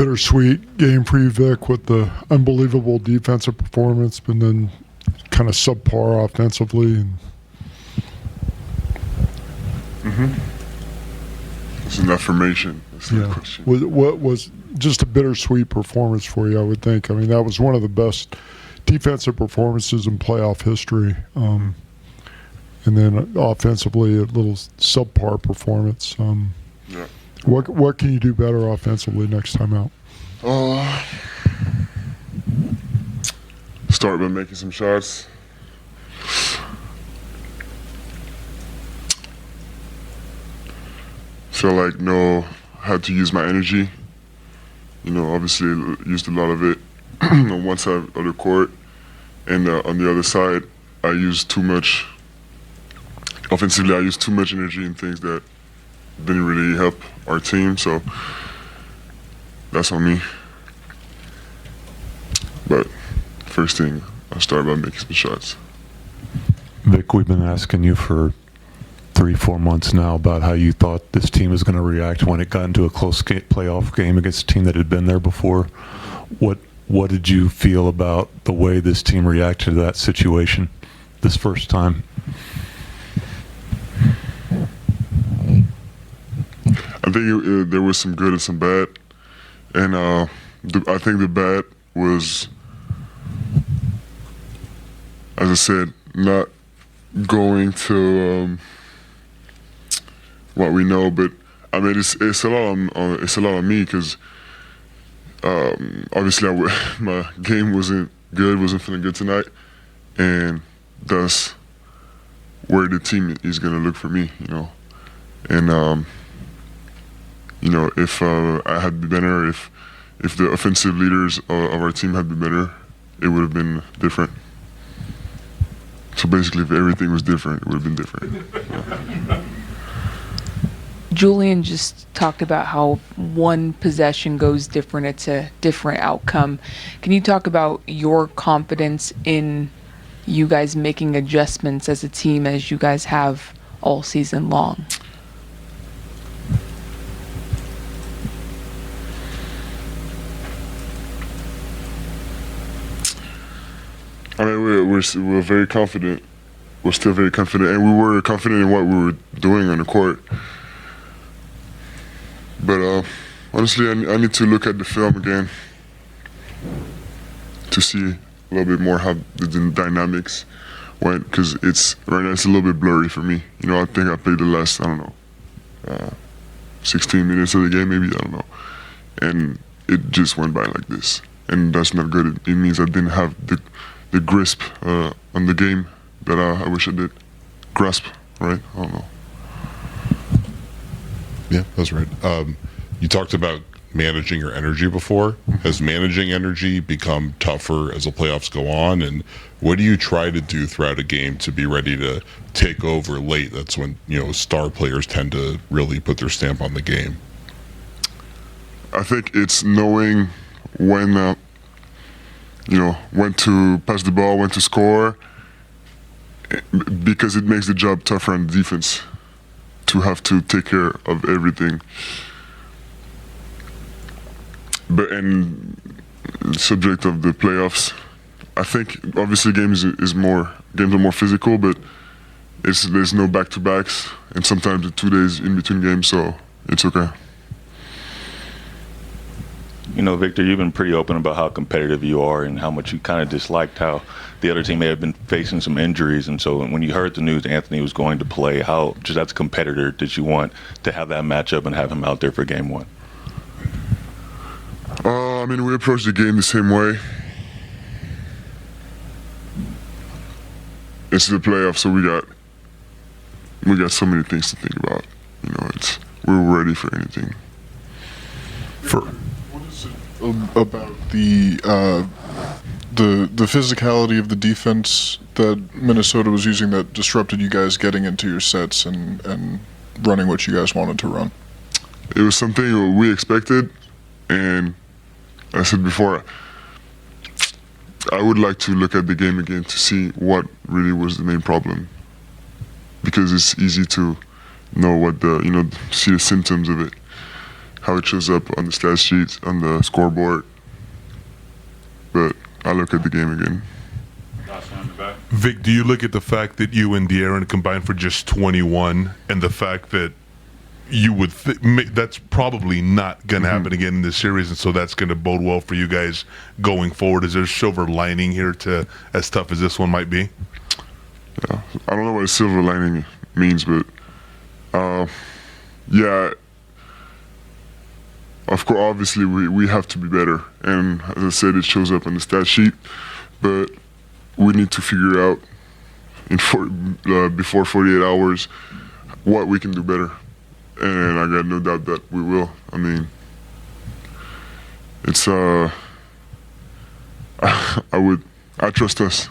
bittersweet game for you, Vic, with the unbelievable defensive performance, but then kind of subpar offensively. And It's an affirmation. That's the question. What was just a bittersweet performance for you, I would think. I mean, that was one of the best defensive performances in playoff history. And then offensively, a little subpar performance. Yeah. What can you do better offensively next time out? Start by making some shots. Feel like know how to use my energy. Obviously used a lot of it on one side of the court, and on the other side, I used too much. Offensively, I used too much energy in things that didn't really help our team. So that's on me. But first thing, I start by making some shots. Vic, we've been asking you for 3-4 months now about how you thought this team was going to react when it got into a close playoff game against a team that had been there before. What did you feel about the way this team reacted to that situation this first time? I think there was some good and some bad, and I think the bad was, as I said, not going to what we know. But I mean, it's a lot on me because obviously my game wasn't feeling good tonight, and that's where the team is gonna look for me, and. If I had been better, if the offensive leaders of our team had been better, it would have been different. So basically, if everything was different, it would have been different. Yeah. Julian just talked about how one possession goes different. It's a different outcome. Can you talk about your confidence in you guys making adjustments as a team as you guys have all season long? I mean, we're very confident. We're still very confident, and we were confident in what we were doing on the court. But honestly, I need to look at the film again to see a little bit more how the dynamics went, because right now it's a little bit blurry for me. I think I played the last 16 minutes of the game, maybe, I don't know, and it just went by like this, and that's not good. It means I didn't have the grasp on the game that I wish I did. Grasp, right? I don't know. Yeah, that's right. You talked about managing your energy before. Has managing energy become tougher as the playoffs go on? And what do you try to do throughout a game to be ready to take over late? That's when, star players tend to really put their stamp on the game. I think it's knowing when to pass the ball, when to score, because it makes the job tougher on the defense to have to take care of everything. But in subject of the playoffs, I think obviously games are more physical, but there's no back-to-backs, and sometimes 2 days in between games, so it's okay. Victor, you've been pretty open about how competitive you are and how much you kind of disliked how the other team may have been facing some injuries. And so when you heard the news Anthony was going to play, how, just as a competitor, did you want to have that matchup and have him out there for game one? I mean, we approach the game the same way. It's the playoffs, so we got so many things to think about. We're ready for anything. What is it about the physicality of the defense that Minnesota was using that disrupted you guys getting into your sets and running what you guys wanted to run? It was something we expected, and I said before, I would like to look at the game again to see what really was the main problem, because it's easy to know see the symptoms of it. how it shows up on the stat sheets, on the scoreboard. But I look at the game again. Vic, do you look at the fact that you and De'Aaron combined for just 21 and the fact that you would that's probably not going to happen again in this series, and so that's going to bode well for you guys going forward? Is there a silver lining here to as tough as this one might be? Yeah, I don't know what a silver lining means, but yeah, of course, obviously we have to be better, and as I said, it shows up on the stat sheet, but we need to figure out before 48 hours what we can do better. And I got no doubt that we will. I mean, it's I trust us.